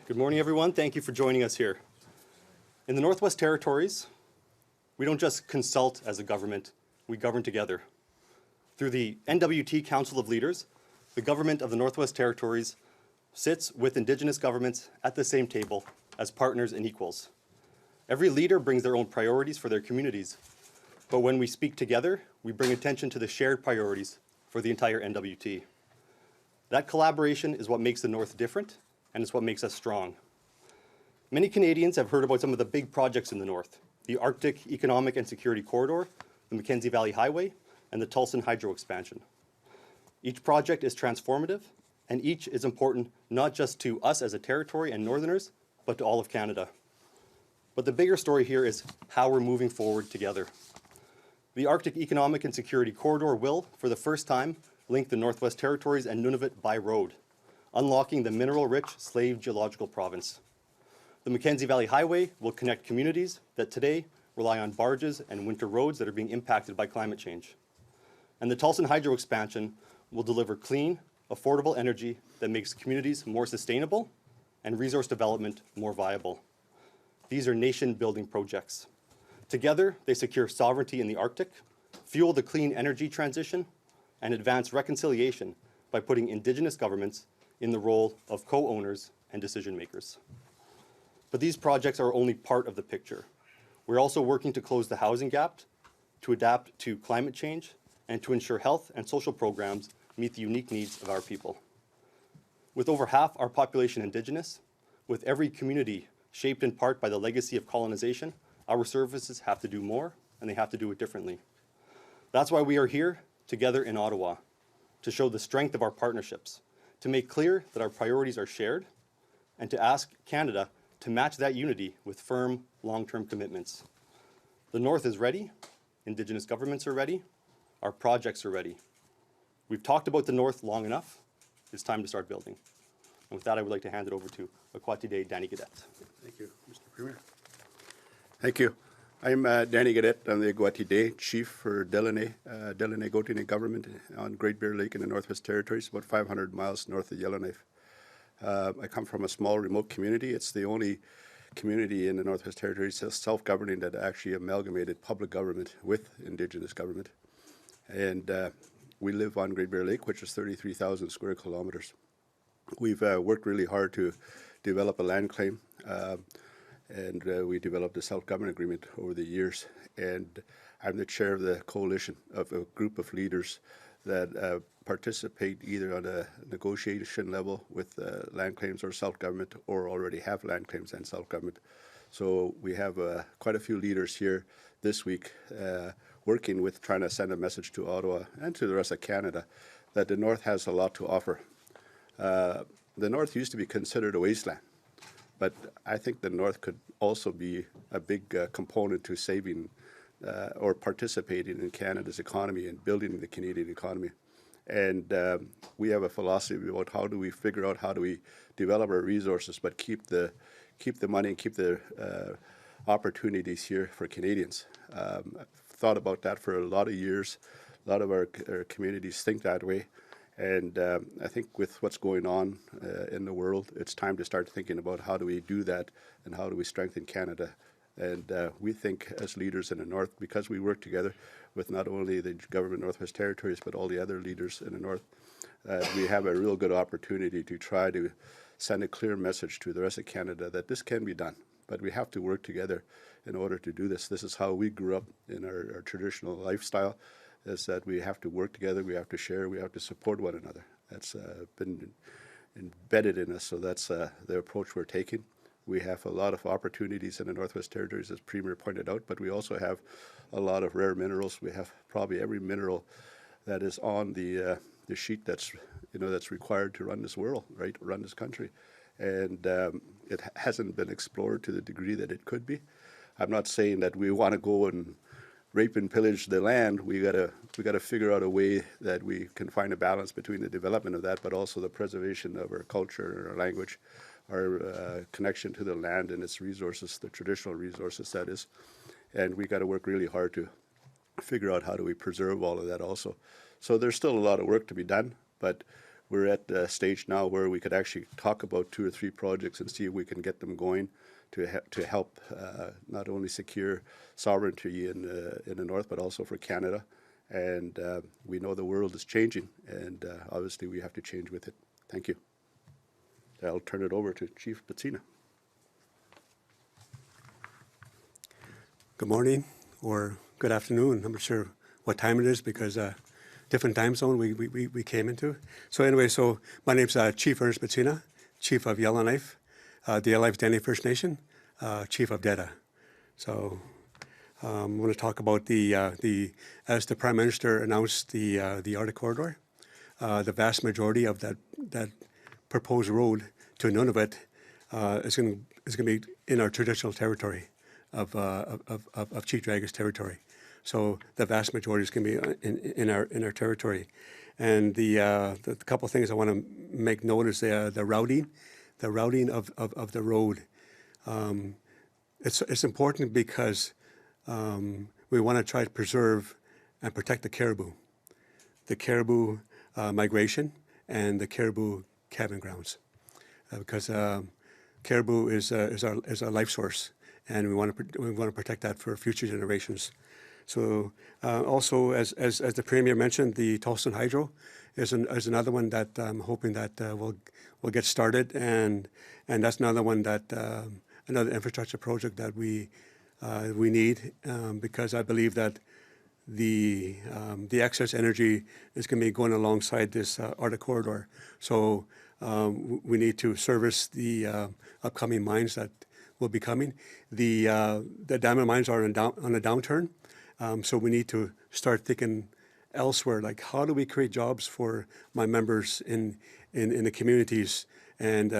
Good morning, everyone. Thank you for joining us here. In the Northwest Territories, we don't just consult as a government, we govern together. Through the NWT Council of Leaders, the government of the Northwest Territories sits with Indigenous governments at the same table as partners and equals. Every leader brings their own priorities for their communities, but when we speak together, we bring attention to the shared priorities for the entire NWT. That collaboration is what makes the North different, and it's what makes us strong. Many Canadians have heard about some of the big projects in the North: the Arctic Economic and Security Corridor, the Mackenzie Valley Highway, and the Tulsan Hydro expansion. Each project is transformative, and each is important not just to us as a territory and Northerners, but to all of Canada. But the bigger story here is how we're moving forward together. The Arctic Economic and Security Corridor will, for the first time, link the Northwest Territories and Nunavut by road, unlocking the mineral-rich Slave Geological Province. The Mackenzie Valley Highway will connect communities that today rely on barges and winter roads that are being impacted by climate change. And the Tulsan Hydro expansion will deliver clean, affordable energy that makes communities more sustainable and resource development more viable. These are nation-building projects. Together, they secure sovereignty in the Arctic, fuel the clean energy transition, and advance reconciliation by putting Indigenous governments in the role of co-owners and decision-makers. But these projects are only part of the picture. We're also working to close the housing gap, to adapt to climate change, and to ensure health and social programs meet the unique needs of our people. With over half our population Indigenous, with every community shaped in part by the legacy of colonization, our services have to do more, and they have to do it differently. That's why we are here together in Ottawa, to show the strength of our partnerships, to make clear that our priorities are shared, and to ask Canada to match that unity with firm, long-term commitments. The North is ready, Indigenous governments are ready, our projects are ready. We've talked about the North long enough. It's time to start building. And with that, I would like to hand it over to Akwatide Danny Gadet. Thank you, Mr. Premier. Thank you. I'm Danny Gadet. I'm the Akwatide Chief for Delaunay Gotine government on Great Bear Lake in the Northwest Territories, about 500 miles north of Yellowknife. I come from a small, remote community. It's the only community in the Northwest Territories that's self-governing that actually amalgamated public government with Indigenous government. And we live on Great Bear Lake, which is 33,000 square kilometers. We've worked really hard to develop a land claim, and we developed a self-government agreement over the years. And I'm the chair of the coalition of a group of leaders that participate either on a negotiation level with land claims or self-government, or already have land claims and self-government. So we have quite a few leaders here this week working with trying to send a message to Ottawa and to the rest of Canada that the North has a lot to offer. The North used to be considered a wasteland, but I think the North could also be a big component to saving or participating in Canada's economy and building the Canadian economy. And we have a philosophy about how do we figure out how do we develop our resources but keep the money and keep the opportunities here for Canadians. I've thought about that for a lot of years. A lot of our communities think that way. And I think with what's going on in the world, it's time to start thinking about how do we do that and how do we strengthen Canada. And we think as leaders in the North, because we work together with not only the government Northwest Territories, but all the other leaders in the North, we have a real good opportunity to try to send a clear message to the rest of Canada that this can be done. But we have to work together in order to do this. This is how we grew up in our traditional lifestyle, is that we have to work together, we have to share, we have to support one another. That's been embedded in us, so that's the approach we're taking. We have a lot of opportunities in the Northwest Territories, as Premier pointed out, but we also have a lot of rare minerals. We have probably every mineral that is on the sheet that's required to run this world, right, run this country. And it hasn't been explored to the degree that it could be. I'm not saying that we want to go and rape and pillage the land. We gotta figure out a way that we can find a balance between the development of that, but also the preservation of our culture and our language, our connection to the land and its resources, the traditional resources that is. And we got to work really hard to figure out how do we preserve all of that also. So there's still a lot of work to be done, but we're at the stage now where we could actually talk about 2 or 3 projects and see if we can get them going to help not only secure sovereignty in the north, but also for Canada. And we know the world is changing, and obviously we have to change with it. Thank you. I'll turn it over to Chief Betsina. Good morning or good afternoon. I'm not sure what time it is because different time zone we came into. So anyway, so my name's Chief Ernest Betsina, Chief of Yellowknife, the Yellowknife Dene First Nation, Chief of DETA. So I'm going to talk about as the Prime Minister announced the Arctic Corridor, the vast majority of that proposed road to Nunavut is going to be in our traditional territory of Chief Dragus territory. So the vast majority is going to be in our territory. And the couple of things I want to make note is the routing of the road. It's important because we want to try to preserve and protect the caribou migration and the caribou calving grounds, because caribou is our life source, and we want to protect that for future generations. So also, as the Premier mentioned, the Tolson Hydro is another one that I'm hoping that will get started, and that's another one that another infrastructure project that we need, because I believe that the excess energy is going to be going alongside this Arctic Corridor. So we need to service the upcoming mines that will be coming. The diamond mines are on a downturn, so we need to start thinking elsewhere, like how do we create jobs for my members in the communities? And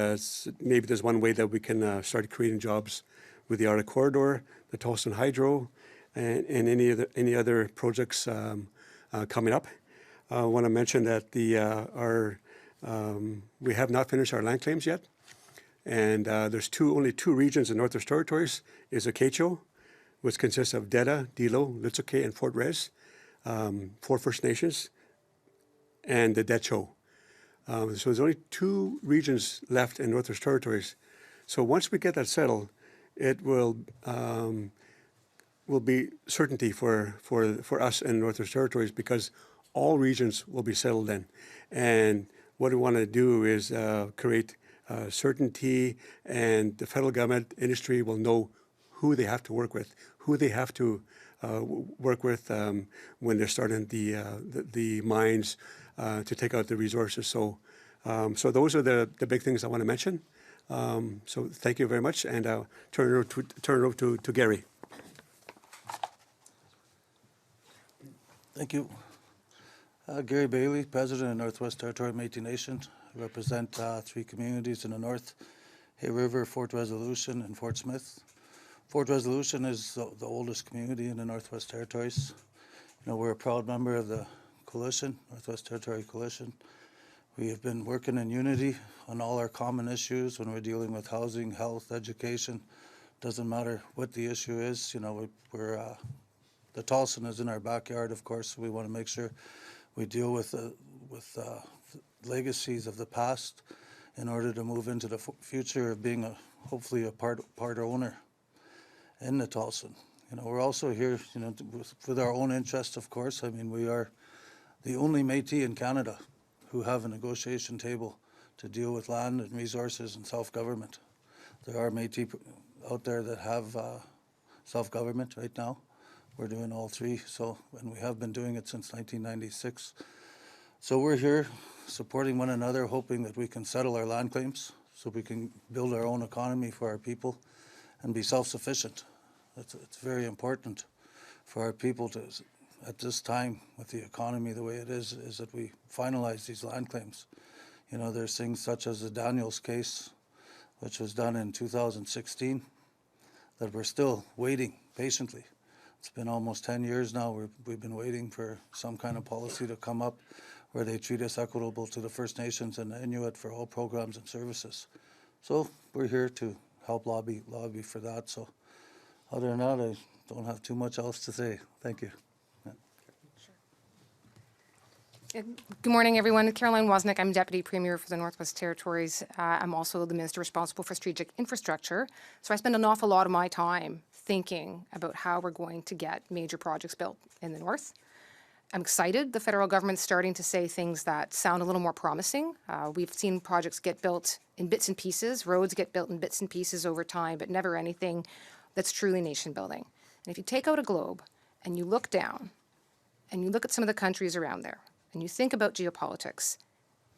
maybe there's one way that we can start creating jobs with the Arctic Corridor, the Tolson Hydro, and any other projects coming up. I want to mention that we have not finished our land claims yet, and there's only two regions in Northwest Territories. Is Acacho, which consists of Deta, Dilo, Litsuke, and Fort Rez, 4 First Nations, and the Decho. So there's only 2 regions left in Northwest Territories. So once we get that settled, it will be certainty for us in Northwest Territories, because all regions will be settled in. And what we want to do is create certainty, and the federal government industry will know who they have to work with, who they have to work with when they're starting the mines to take out the resources. So those are the big things I want to mention. So thank you very much, and I'll turn it over to Gary. Thank you. Gary Bailey, President of Northwest Territory Métis Nation. I represent 3 communities in the north: Hay River, Fort Resolution, and Fort Smith. Fort Resolution is the oldest community in the Northwest Territories. You know, we're a proud member of the coalition, Northwest Territory Coalition. We have been working in unity on all our common issues when we're dealing with housing, health, education. Doesn't matter what the issue is. You know, the Tolson is in our backyard, of course. So we want to make sure we deal with legacies of the past in order to move into the future of being hopefully a part owner in the Tolson. You know, we're also here, you know, with our own interest, of course. I mean, we are the only Métis in Canada who have a negotiation table to deal with land and resources and self-government. There are Métis out there that have self-government right now. We're doing all 3, and we have been doing it since 1996. So we're here supporting one another, hoping that we can settle our land claims so we can build our own economy for our people and be self-sufficient. It's very important for our people to, at this time, with the economy the way it is that we finalize these land claims. You know, there's things such as the Daniels case, which was done in 2016, that we're still waiting patiently. It's been almost 10 years now. We've been waiting for some kind of policy to come up where they treat us equitable to the First Nations and the Inuit for all programs and services. So we're here to help lobby for that. So other than that, I don't have too much else to say. Thank you. Yeah. Good morning, everyone. Caroline Wozniak. I'm Deputy Premier for the Northwest Territories. I'm also the Minister responsible for strategic infrastructure. So I spend an awful lot of my time thinking about how we're going to get major projects built in the North. I'm excited the federal government's starting to say things that sound a little more promising. We've seen projects get built in bits and pieces, roads get built in bits and pieces over time, but never anything that's truly nation building. And if you take out a globe and you look down and you look at some of the countries around there and you think about geopolitics,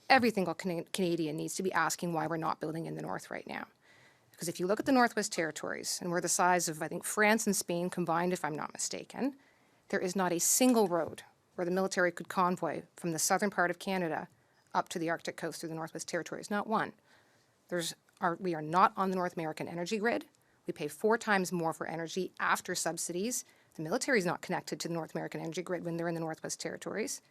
every single Canadian needs to be asking why we're not building in the North right now. Because if you look at the Northwest Territories, and we're the size of, I think, France and Spain combined, if I'm not mistaken, there is not a single road where the military could convoy from the southern part of Canada up to the Arctic coast through the Northwest Territories. Not one. We are not on the North American energy grid. We pay 4 times more for energy after subsidies. The military is not connected to the North American energy grid when they're in the Northwest Territories.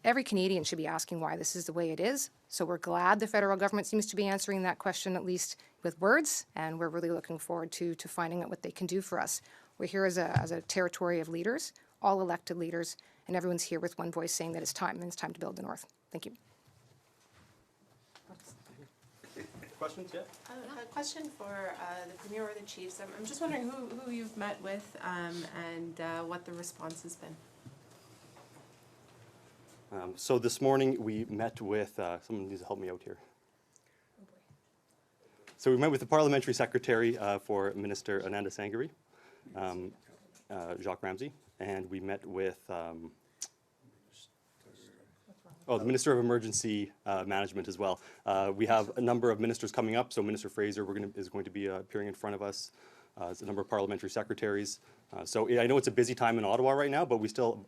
Every Canadian should be asking why this is the way it is. So we're glad the federal government seems to be answering that question, at least with words, and we're really looking forward to finding out what they can do for us. We're here as a territory of leaders, all elected leaders, and everyone's here with one voice saying that it's time, and it's time to build the North. Thank you. Questions, yeah? A question for the Premier or the Chiefs. I'm just wondering who you've met with and what the response has been. So this morning we met with, someone needs to help me out here. So we met with the Parliamentary Secretary for Minister Ananda Sangari, Jacques Ramsey, and we met with the Minister of Emergency Management as well. We have a number of ministers coming up, so Minister Fraser is going to be appearing in front of us. There's a number of parliamentary secretaries. So I know it's a busy time in Ottawa right now, but we still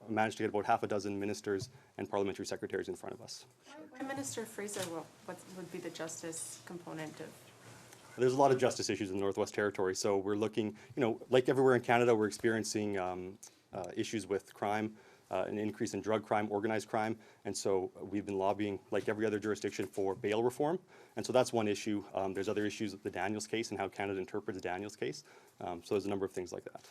managed to get about half a dozen ministers and parliamentary secretaries in front of us. Why Minister Fraser? What would be the justice component of? There's a lot of justice issues in the Northwest Territory, so we're looking, like everywhere in Canada, we're experiencing issues with crime, an increase in drug crime, organized crime, and so we've been lobbying, like every other jurisdiction, for bail reform, and so that's one issue. There's other issues with the Daniels case and how Canada interprets Daniels case, so there's a number of things like that.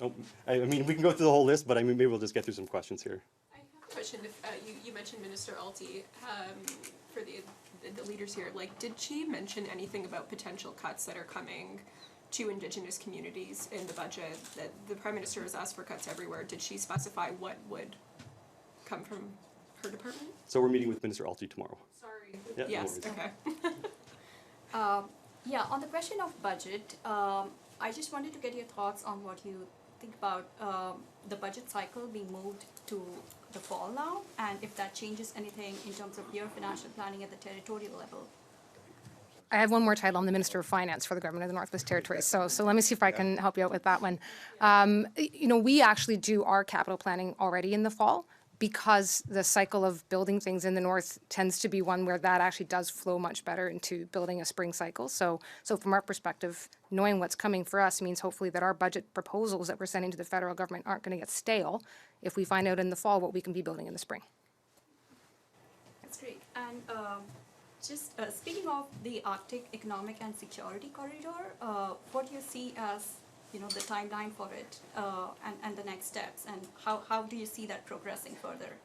Oh, I mean, we can go through the whole list, but I mean, maybe we'll just get through some questions here. I have a question. If you mentioned Minister Alty for the leaders here, like, did she mention anything about potential cuts that are coming to Indigenous communities in the budget? That the Prime Minister has asked for cuts everywhere. Did she specify what would come from her department? So we're meeting with Minister Alty tomorrow. Sorry. Yeah, Yes. no Okay. Yeah, on the question of budget, I just wanted to get your thoughts on what you think about the budget cycle being moved to the fall now, and if that changes anything in terms of your financial planning at the territorial level. I have one more title. I'm the Minister of Finance for the Government of the Northwest Territories. So let me see if I can help you out with that one. We actually do our capital planning already in the fall, because the cycle of building things in the North tends to be one where that actually does flow much better into building a spring cycle. So from our perspective, knowing what's coming for us means hopefully that our budget proposals that we're sending to the federal government aren't going to get stale if we find out in the fall what we can be building in the spring. That's great. And just speaking of the Arctic Economic and Security Corridor, what do you see as the timeline for it and the next steps, and how do you see that progressing further?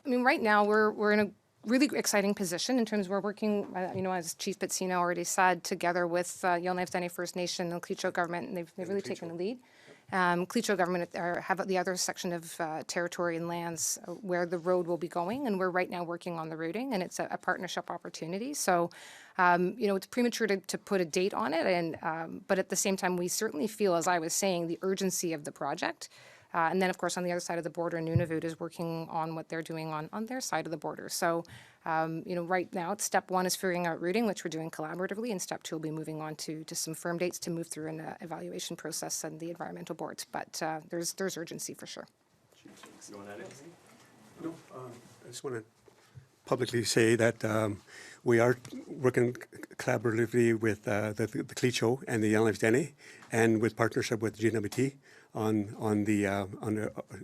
I mean, right now we're in a really exciting position in terms of we're working, as Chief Petsina already said, together with Yellowknife First Nation and Cleacho government, and they've really taken the lead. Cleacho government have the other section of territory and lands where the road will be going, and we're right now working on the routing, and it's a partnership opportunity. So, it's premature to put a date on it, and but at the same time, we certainly feel, as I was saying, the urgency of the project. And then, of course, on the other side of the border, Nunavut is working on what they're doing on their side of the border. So, right now, step 1 is figuring out routing, which we're doing collaboratively, and step 2 will be moving on to some firm dates to move through an evaluation process and the environmental boards. But there's urgency for sure. You want to add anything? No, I just want to publicly say that we are working collaboratively with the Cleacho and the Yellowknife and with partnership with GWT on the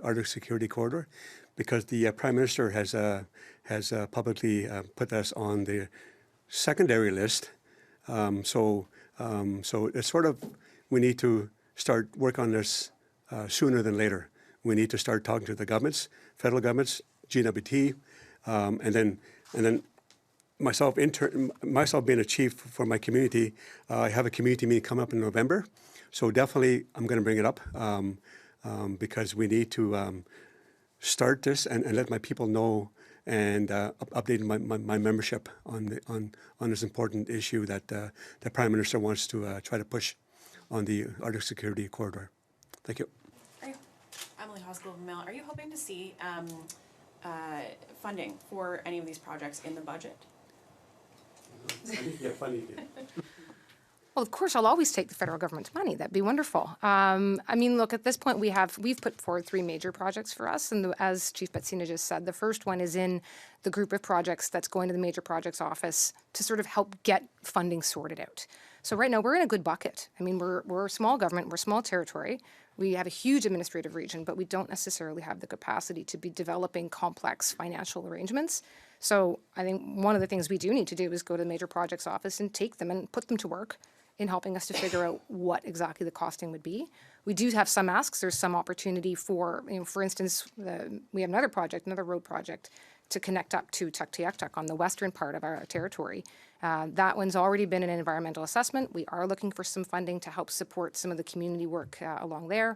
Arctic Security Corridor, because the Prime Minister has publicly put us on the secondary list. So it's sort of, we need to start work on this sooner than later. we need to start talking to the governments, federal governments, GWT, and then myself being a chief for my community, I have a community meeting coming up in November, so definitely I'm going to bring it up because we need to start this and let my people know and update my membership on this important issue that the Prime Minister wants to try to push on the Arctic Security Corridor. Thank you. Emily Hoskell of Mail. Are you hoping to see funding for any of these projects in the budget? Yeah, funny. Well, of course, I'll always take the federal government's money. That'd be wonderful. I mean, look, at this point, we've put forward 3 major projects for us, and as Chief Betsina just said, the first one is in the group of projects that's going to the Major Projects Office to sort of help get funding sorted out. So right now, we're in a good bucket. I mean, we're a small government, we're a small territory. We have a huge administrative region, but we don't necessarily have the capacity to be developing complex financial arrangements. So I think one of the things we do need to do is go to the Major Projects Office and take them and put them to work in helping us to figure out what exactly the costing would be. We do have some asks. There's some opportunity for, for instance, we have another road project to connect up to Tuktoyaktuk on the western part of our territory. That one's already been in an environmental assessment. We are looking for some funding to help support some of the community work along there.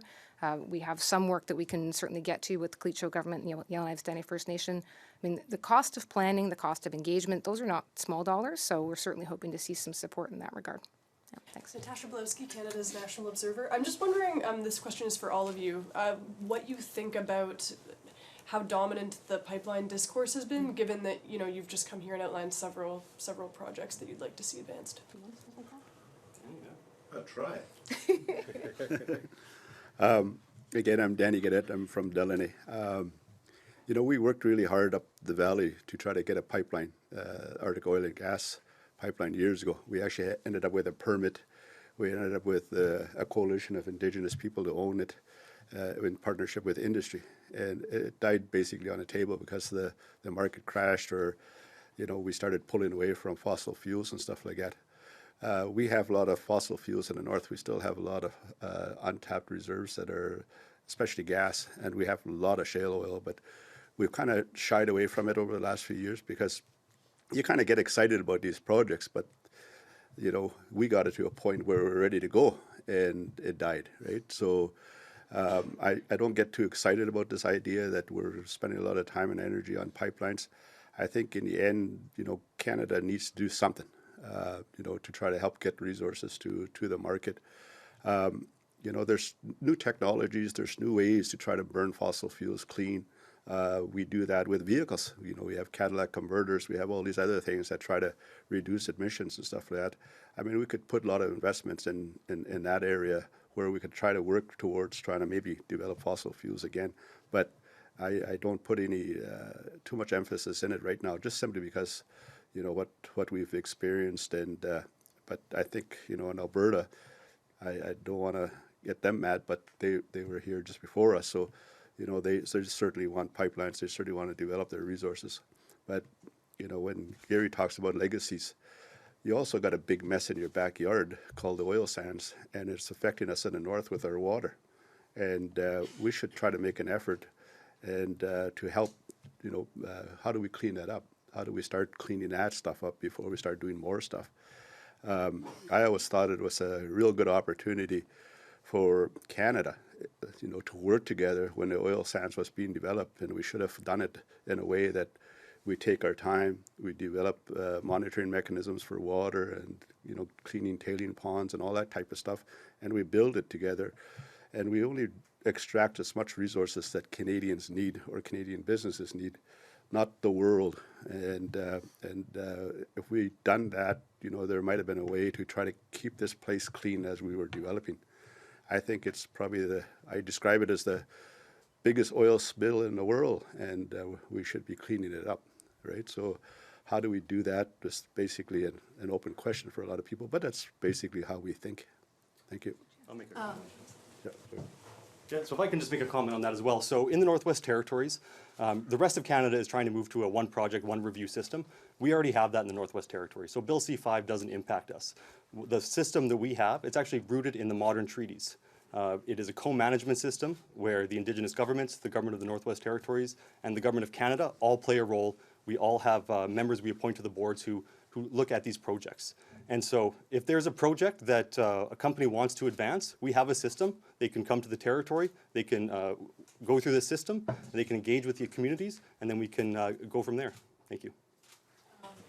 We have some work that we can certainly get to with the Klitschko government and the Yellowknives Dene First Nation. I mean, the cost of planning, the cost of engagement, those are not small dollars, so we're certainly hoping to see some support in that regard. Yeah, thanks. Natasha Bilowski, Canada's National Observer. I'm just wondering, this question is for all of you, what you think about how dominant the pipeline discourse has been, given that, you've just come here and outlined several projects that you'd like to see advanced. I'll try. Again, I'm Danny Gadet. I'm from Delaney. We worked really hard up the valley to try to get a pipeline, Arctic oil and gas pipeline years ago. We actually ended up with a permit. We ended up with a coalition of Indigenous people to own it in partnership with industry. And it died basically on a table because the market crashed, or, we started pulling away from fossil fuels and stuff like that. We have a lot of fossil fuels in the north. We still have a lot of untapped reserves that are, especially gas, and we have a lot of shale oil, but we've kind of shied away from it over the last few years because you kind of get excited about these projects, but, we got it to a point where we're ready to go, and it died, right? So I don't get too excited about this idea that we're spending a lot of time and energy on pipelines. I think in the end, Canada needs to do something, to try to help get resources to the market. There's new technologies, there's new ways to try to burn fossil fuels clean. We do that with vehicles. We have Cadillac converters, we have all these other things that try to reduce emissions and stuff like that. I mean, we could put a lot of investments in that area where we could try to work towards trying to maybe develop fossil fuels again. But I don't put any too much emphasis in it right now, just simply because, what we've experienced. And but I think, in Alberta, I don't want to get them mad, but they were here just before us. So, they certainly want pipelines. They certainly want to develop their resources. But, when Gary talks about legacies, you also got a big mess in your backyard called the oil sands, and it's affecting us in the north with our water. And we should try to make an effort and to help, how do we clean that up? How do we start cleaning that stuff up before we start doing more stuff? I always thought it was a real good opportunity for Canada, to work together when the oil sands was being developed, and we should have done it in a way that we take our time, we develop monitoring mechanisms for water and, cleaning tailing ponds and all that type of stuff, and we build it together. And we only extract as much resources that Canadians need or Canadian businesses need, not the world. And if we'd done that, there might have been a way to try to keep this place clean as we were developing. I think it's probably I describe it as the biggest oil spill in the world, and we should be cleaning it up, right? So how do we do that? Just basically an open question for a lot of people, but that's basically how we think. Thank you. I'll make a comment. Yeah, sorry. Yeah, so if I can just make a comment on that as well. So in the Northwest Territories, the rest of Canada is trying to move to a one project, one review system. We already have that in the Northwest Territories. So Bill C-5 doesn't impact us. The system that we have, it's actually rooted in the modern treaties. It is a co-management system where the Indigenous governments, the government of the Northwest Territories, and the government of Canada all play a role. We all have members we appoint to the boards who look at these projects. And so if there's a project that a company wants to advance, we have a system. They can come to the territory, they can go through this system, they can engage with the communities, and then we can go from there. Thank you.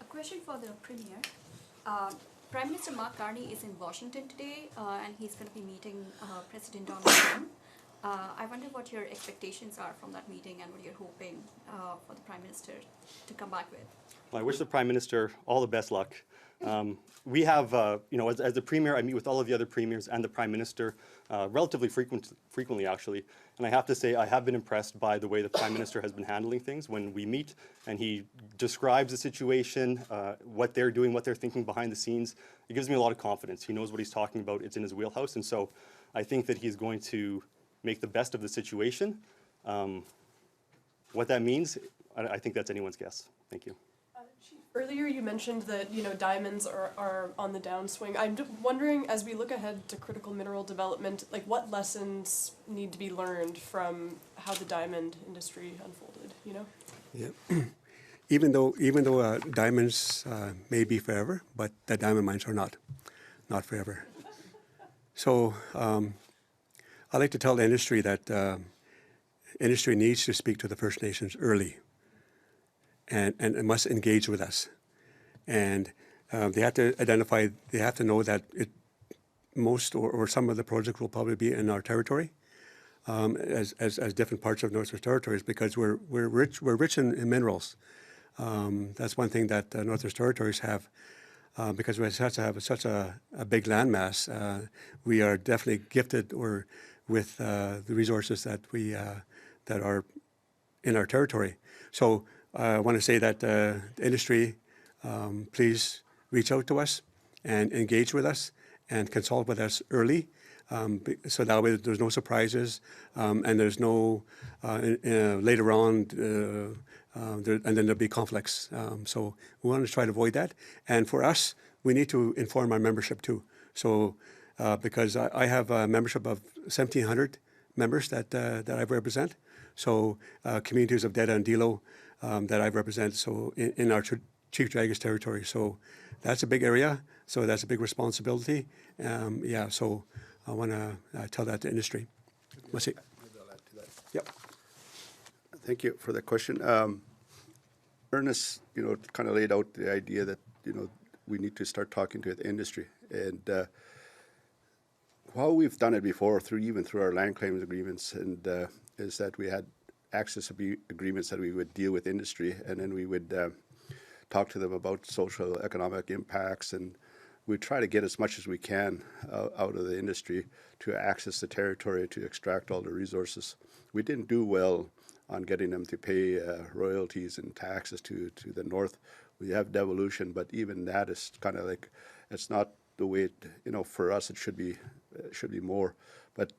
A question for the Premier. Prime Minister Mark Carney is in Washington today, and he's going to be meeting President Donald Trump. I wonder what your expectations are from that meeting and what you're hoping for the Prime Minister to come back with. Well, I wish the Prime Minister all the best luck. We have, as the Premier, I meet with all of the other Premiers and the Prime Minister relatively frequently, actually. And I have to say, I have been impressed by the way the Prime Minister has been handling things when we meet and he describes the situation, what they're doing, what they're thinking behind the scenes. It gives me a lot of confidence. He knows what he's talking about. It's in his wheelhouse. And so I think that he's going to make the best of the situation. What that means, I think that's anyone's guess. Thank you. Earlier you mentioned that, diamonds are on the downswing. I'm wondering, as we look ahead to critical mineral development, like what lessons need to be learned from how the diamond industry unfolded, Yeah. Even though diamonds may be forever, but the diamond mines are not forever. So I like to tell the industry that industry needs to speak to the First Nations early. And must engage with us. And they have to identify, they have to know that most or some of the projects will probably be in our territory as different parts of Northwest Territories because we're rich in minerals. That's one thing that Northwest Territories have because we have such a big landmass. We are definitely gifted with the resources that that are in our territory. So I want to say that the industry, please reach out to us and engage with us and consult with us early so that way there's no surprises and there's no later on and then there'll be conflicts. So we want to try to avoid that. And for us, we need to inform our membership too. So because I have a membership of 1,700 members that I represent. So communities of Deda and Dilo that I represent, so in our Chief Dragus territory. So that's a big area, so that's a big responsibility. So I want to tell that to industry. Let's see. Yep. Thank you for the question. Ernest, kind of laid out the idea that, we need to start talking to the industry. And while we've done it before, even through our land claims agreements, and is that we had access agreements that we would deal with industry, and then we would talk to them about social economic impacts, and we try to get as much as we can out of the industry to access the territory to extract all the resources. We didn't do well on getting them to pay royalties and taxes to the north. We have devolution, but even that is kind of like, it's not the way for us it should be more. But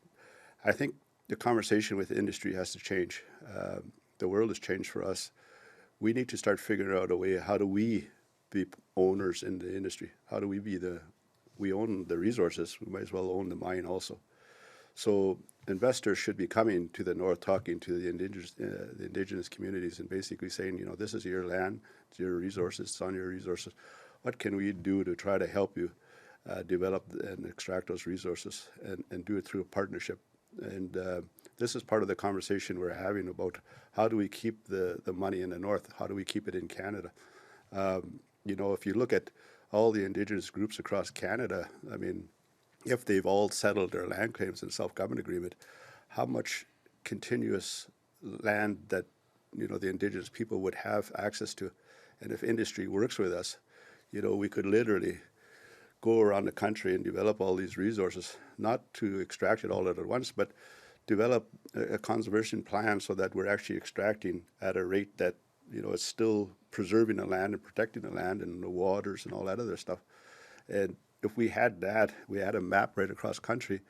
I think the conversation with the industry has to change. The world has changed for us. We need to start figuring out a way, how do we be owners in the industry? How do we own the resources, we might as well own the mine also. So investors should be coming to the north, talking to the indigenous communities and basically saying, this is your land, it's your resources, it's on your resources. What can we do to try to help you develop and extract those resources and do it through a partnership? And this is part of the conversation we're having about how do we keep the money in the north? How do we keep it in Canada? If you look at all the indigenous groups across Canada, I mean, if they've all settled their land claims and self-government agreement, how much continuous land that, the indigenous people would have access to. And if industry works with us, we could literally go around the country and develop all these resources, not to extract it all at once, but develop a conservation plan so that we're actually extracting at a rate that, is still preserving the land and protecting the land and the waters and all that other stuff. And if we had that, we had a map right across country,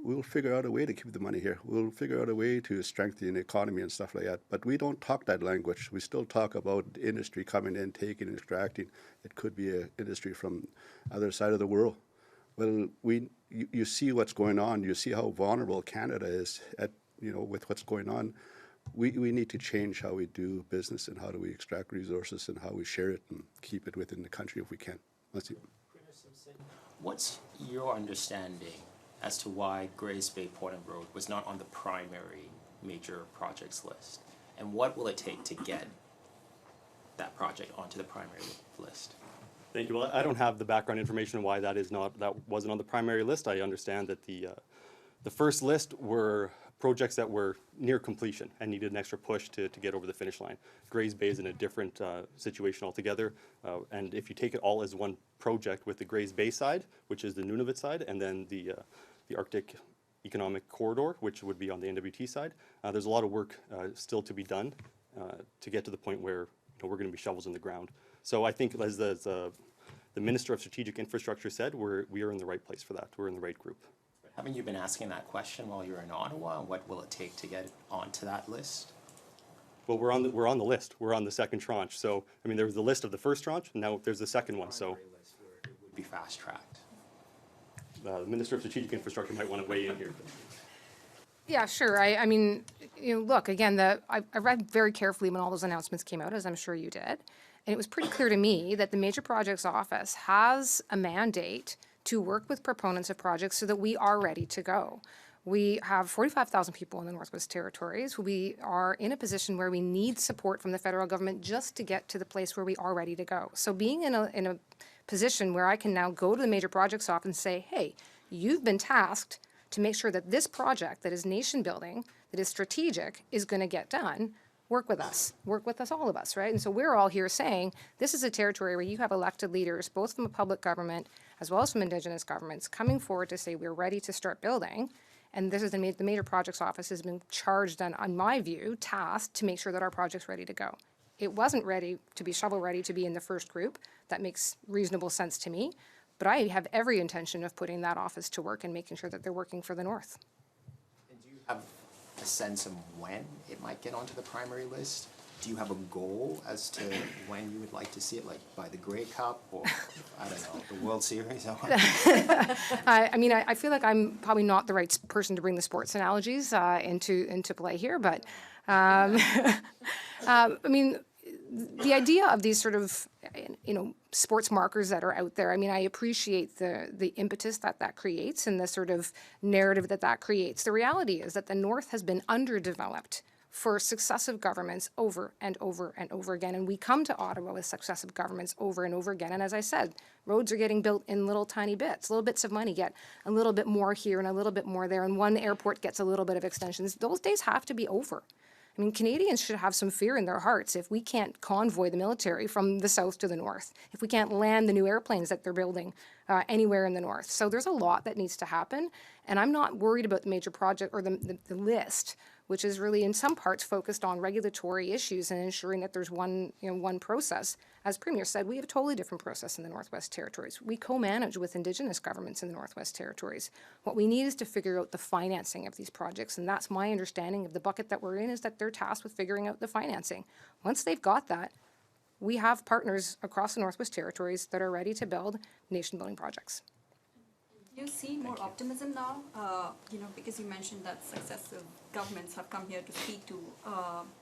we'll figure out a way to keep the money here. We'll figure out a way to strengthen the economy and stuff like that. But we don't talk that language. We still talk about industry coming in, taking, extracting. It could be an industry from other side of the world. Well, we you see what's going on. You see how vulnerable Canada is at, with what's going on. We need to change how we do business and how do we extract resources and how we share it and keep it within the country if we can. That's it. Premier Simpson, what's your understanding as to why Grays Bay Portland Road was not on the primary major projects list? And what will it take to get that project onto the primary list? Thank you. Well, I don't have the background information on why that wasn't on the primary list. I understand that the first list were projects that were near completion and needed an extra push to get over the finish line. Grays Bay is in a different situation altogether. And if you take it all as one project with the Grays Bay side, which is the Nunavut side, and then the Arctic Economic Corridor, which would be on the NWT side, there's a lot of work still to be done to get to the point where we're going to be shovels in the ground. So I think, as the Minister of Strategic Infrastructure said, we are in the right place for that. We're in the right group. Haven't you been asking that question while you're in Ottawa? What will it take to get onto that list? Well, we're on the list. We're on the second tranche. So, I mean, there was the list of the first tranche, and now there's the second one. So, List where it would be fast tracked. the Minister of Strategic Infrastructure might want to weigh in here. Yeah, sure. I mean, look, again, I read very carefully when all those announcements came out, as I'm sure you did. And it was pretty clear to me that the Major Projects Office has a mandate to work with proponents of projects so that we are ready to go. We have 45,000 people in the Northwest Territories. We are in a position where we need support from the federal government just to get to the place where we are ready to go. So being in a position where I can now go to the Major Projects Office and say, hey, you've been tasked to make sure that this project that is nation building, that is strategic, is going to get done. Work with us, all of us, right? And so we're all here saying, this is a territory where you have elected leaders, both from a public government as well as from Indigenous governments, coming forward to say we're ready to start building. And this is the Major Projects Office has been charged, and in my view, tasked to make sure that our project's ready to go. It wasn't ready to be shovel ready to be in the first group. That makes reasonable sense to me. But I have every intention of putting that office to work and making sure that they're working for the North. And do you have a sense of when it might get onto the primary list? Do you have a goal as to when you would like to see it, like by the Grey Cup or, I don't know, the World Series? I mean, I feel like I'm probably not the right person to bring the sports analogies into play here, but I mean, the idea of these sort of, sports markers that are out there, I mean, I appreciate the impetus that creates and the sort of narrative that creates. The reality is that the North has been underdeveloped for successive governments over and over and over again. And we come to Ottawa with successive governments over and over again. And as I said, roads are getting built in little tiny bits. Little bits of money get a little bit more here and a little bit more there. And one airport gets a little bit of extensions. Those days have to be over. I mean, Canadians should have some fear in their hearts if we can't convoy the military from the south to the north, if we can't land the new airplanes that they're building anywhere in the north. So there's a lot that needs to happen. And I'm not worried about the major project or the list, which is really in some parts focused on regulatory issues and ensuring that there's one process. As Premier said, we have a totally different process in the Northwest Territories. We co-manage with Indigenous governments in the Northwest Territories. What we need is to figure out the financing of these projects, and that's my understanding of the bucket that we're in, is that they're tasked with figuring out the financing. Once they've got that, we have partners across the Northwest Territories that are ready to build nation-building projects. Do you see more optimism now? Because you mentioned that successive governments have come here to speak to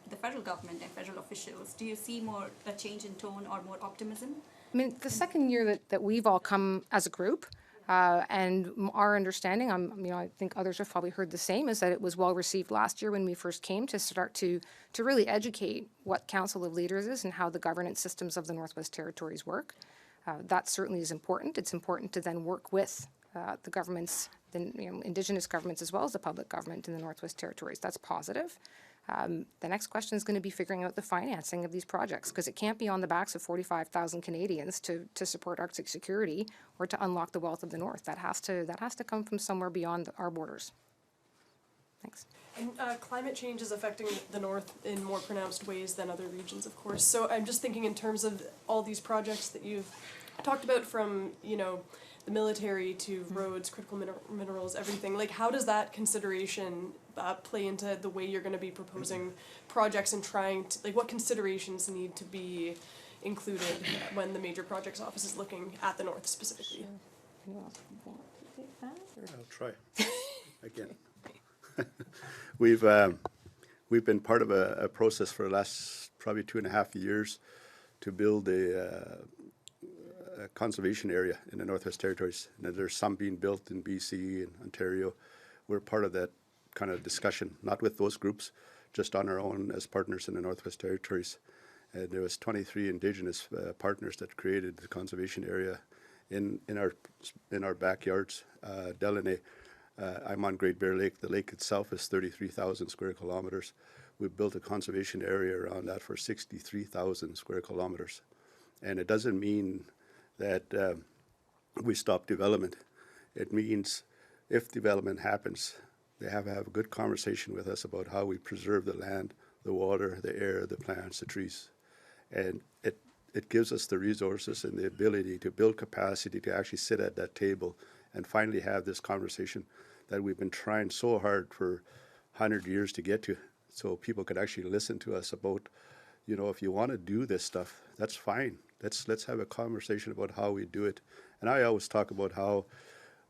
the federal government and federal officials. Do you see a change in tone or more optimism? I mean, the second year that we've all come as a group, and our understanding, I think others have probably heard the same, is that it was well received last year when we first came to start to really educate what Council of Leaders is and how the governance systems of the Northwest Territories work. That certainly is important. It's important to then work with the governments, Indigenous governments as well as the public government in the Northwest Territories. That's positive. The next question is going to be figuring out the financing of these projects, because it can't be on the backs of 45,000 Canadians to support Arctic security or to unlock the wealth of the North. That has to come from somewhere beyond our borders. Thanks. And climate change is affecting the North in more pronounced ways than other regions, of course. So I'm just thinking in terms of all these projects that you've talked about, from the military to roads, critical minerals, everything. Like, how does that consideration play into the way you're going to be proposing projects and trying to, like, what considerations need to be included when the Major Projects Office is looking at the North specifically? I'll try again. We've been part of a process for the last probably 2.5 years to build a conservation area in the Northwest Territories. And there's some being built in BC and Ontario. We're part of that kind of discussion, not with those groups, just on our own as partners in the Northwest Territories. And there was 23 Indigenous partners that created the conservation area in our backyards. Delaney, I'm on Great Bear Lake. The lake itself is 33,000 square kilometers. We built a conservation area around that for 63,000 square kilometers. And it doesn't mean that we stop development. It means if development happens, they have to have a good conversation with us about how we preserve the land, the water, the air, the plants, the trees. And it gives us the resources and the ability to build capacity to actually sit at that table and finally have this conversation that we've been trying so hard for 100 years to get to, so people could actually listen to us about, you know, if you want to do this stuff, that's fine. Let's have a conversation about how we do it. And I always talk about how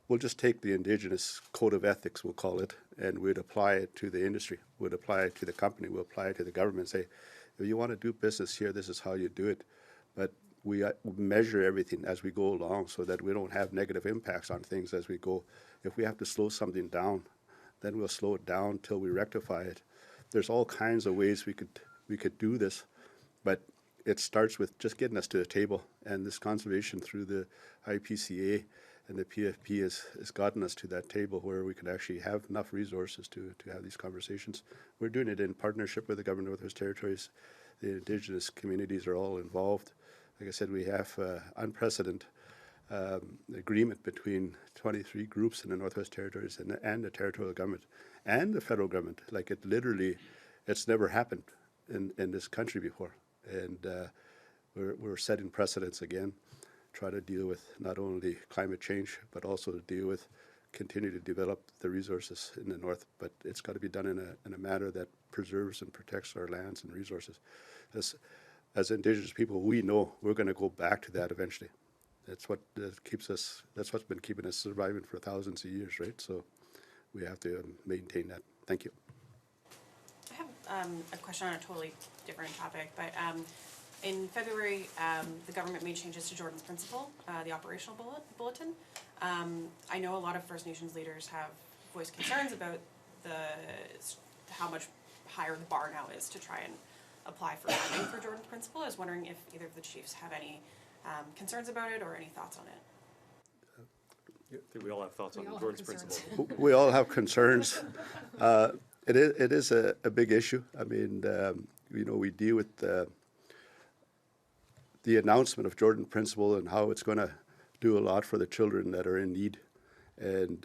we'll just take the Indigenous code of ethics, we'll call it, and we'd apply it to the industry. We'd apply it to the company. We'll apply it to the government and say, if you want to do business here, this is how you do it. But we measure everything as we go along so that we don't have negative impacts on things as we go. If we have to slow something down, then we'll slow it down till we rectify it. There's all kinds of ways we could do this, but it starts with just getting us to the table, and this conservation through the IPCA and the PFP has gotten us to that table where we can actually have enough resources to have these conversations. We're doing it in partnership with the Government of Northwest Territories. The Indigenous communities are all involved. Like I said, we have unprecedented agreement between 23 groups in the Northwest Territories and the territorial government and the federal government. Like it's never happened in this country before. And we're setting precedents again, try to deal with not only climate change, but also to deal with continue to develop the resources in the north. But it's got to be done in a manner that preserves and protects our lands and resources. As Indigenous people, we know we're going to go back to that eventually. That's what keeps us. That's what's been keeping us surviving for thousands of years, right? So we have to maintain that. Thank you. I have a question on a totally different topic, but in February, the government made changes to Jordan's Principle, the operational bulletin. I know a lot of First Nations leaders have voiced concerns about how much higher the bar now is to try and apply for funding for Jordan's Principle. I was wondering if either of the chiefs have any concerns about it or any thoughts on it. I think we all have thoughts on Jordan's Principle. We all have concerns. It is a big issue. I mean, we deal with the announcement of Jordan Principle and how it's going to do a lot for the children that are in need. And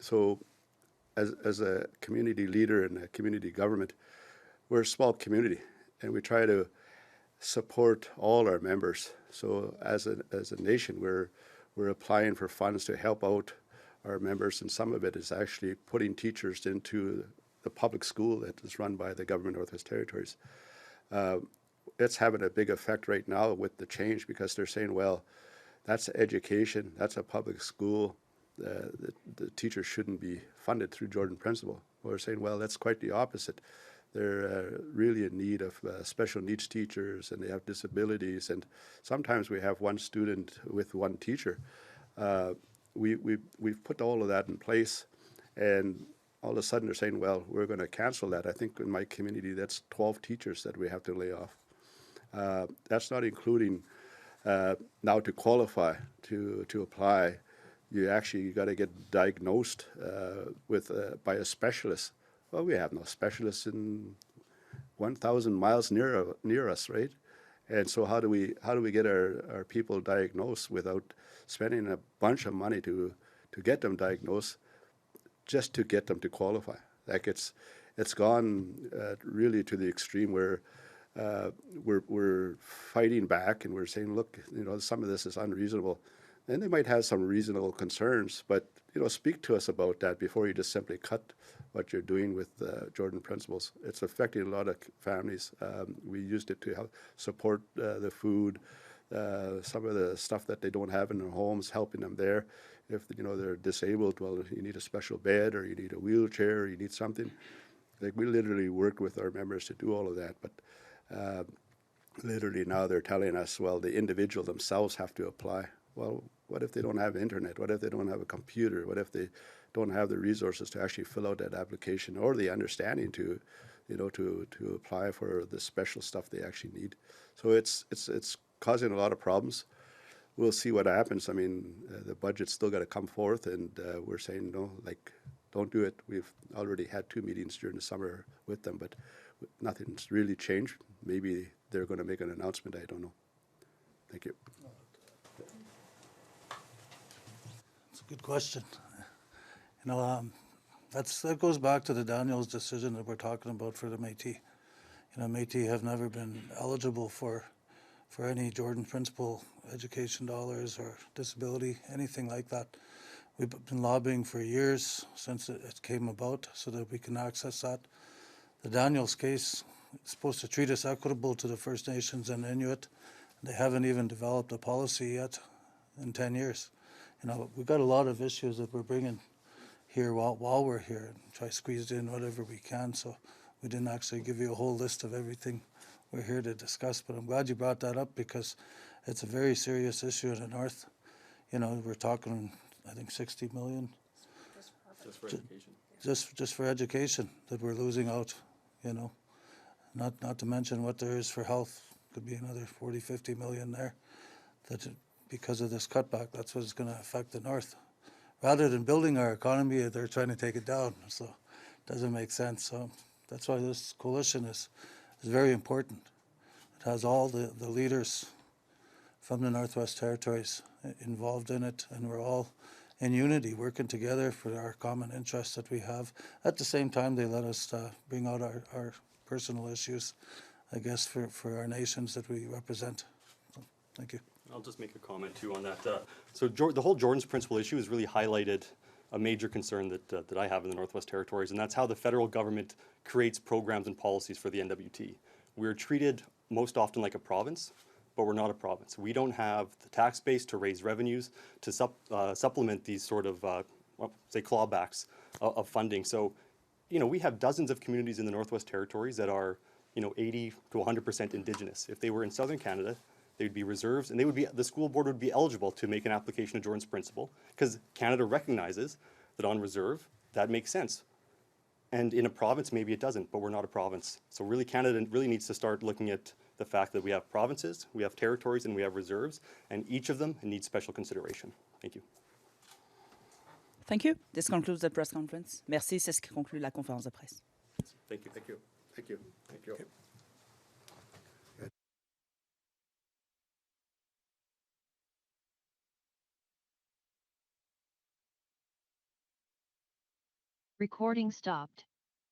so as a community leader and a community government, we're a small community, and we try to support all our members. So as a nation, we're applying for funds to help out our members, and some of it is actually putting teachers into the public school that is run by the Government of Northwest Territories. It's having a big effect right now with the change, because they're saying, well, that's education, that's a public school, the teachers shouldn't be funded through Jordan Principle. We're saying, well, that's quite the opposite. They're really in need of special needs teachers, and they have disabilities, and sometimes we have one student with one teacher. We've put all of that in place, and all of a sudden they're saying, well, we're going to cancel that. I think in my community that's 12 teachers that we have to lay off. That's not including now to qualify to apply. You got to get diagnosed by a specialist. Well, we have no specialists in 1,000 miles near us, right? And so how do we get our people diagnosed without spending a bunch of money to get them diagnosed, just to get them to qualify? Like it's gone really to the extreme where we're fighting back, and we're saying, look, some of this is unreasonable. And they might have some reasonable concerns, but speak to us about that before you just simply cut what you're doing with Jordan Principles. It's affecting a lot of families. We used it to help support the food, some of the stuff that they don't have in their homes, helping them there. If, you know, they're disabled, well, you need a special bed, or you need a wheelchair, or you need something. Like, we literally work with our members to do all of that, but literally now they're telling us, well, the individual themselves have to apply. Well, what if they don't have internet? What if they don't have a computer? What if they don't have the resources to actually fill out that application, or the understanding to, you know, to apply for the special stuff they actually need? So it's causing a lot of problems. We'll see what happens. I mean, the budget's still got to come forth, and we're saying, no, like, don't do it. We've already had 2 meetings during the summer with them, but nothing's really changed. Maybe they're going to make an announcement. I don't know. Thank you. It's a good question. You know, that goes back to the Daniels decision that we're talking about for the Métis. You know, Métis have never been eligible for any Jordan Principle education dollars or disability, anything like that. We've been lobbying for years since it came about so that we can access that. The Daniels case is supposed to treat us equitable to the First Nations and Inuit. They haven't even developed a policy yet in 10 years. You know, we've got a lot of issues that we're bringing here while we're here, and try to squeeze in whatever we can. So we didn't actually give you a whole list of everything we're here to discuss, but I'm glad you brought that up because it's a very serious issue in the North. You know, we're talking, I think, 60 million. Just for education. Just for education that we're losing out, you know. Not to mention what there is for health. Could be another 40, 50 million there. Because of this cutback, that's what's going to affect the North. Rather than building our economy, they're trying to take it down. So it doesn't make sense. So that's why this coalition is very important. It has all the leaders from the Northwest Territories involved in it, and we're all in unity, working together for our common interests that we have. At the same time, they let us bring out our personal issues, I guess, for our nations that we represent. So, thank you. I'll just make a comment too on that. So the whole Jordan's Principle issue has really highlighted a major concern that I have in the Northwest Territories, and that's how the federal government creates programs and policies for the NWT. We're treated most often like a province, but we're not a province. We don't have the tax base to raise revenues to supplement these sort of, say, clawbacks of funding. So, you know, we have dozens of communities in the Northwest Territories that are, you know, 80 to 100% Indigenous. If they were in Southern Canada, they would be reserves, and the school board would be eligible to make an application to Jordan's Principle, because Canada recognizes that on reserve, that makes sense. And in a province, maybe it doesn't, but we're not a province. So really, Canada really needs to start looking at the fact that we have provinces, we have territories, and we have reserves, and each of them needs special consideration. Thank you. Thank you. This concludes the press conference. Merci, c'est ce qui conclut la conférence de presse. Thank you. Thank you. Thank you. Thank you. Recording stopped.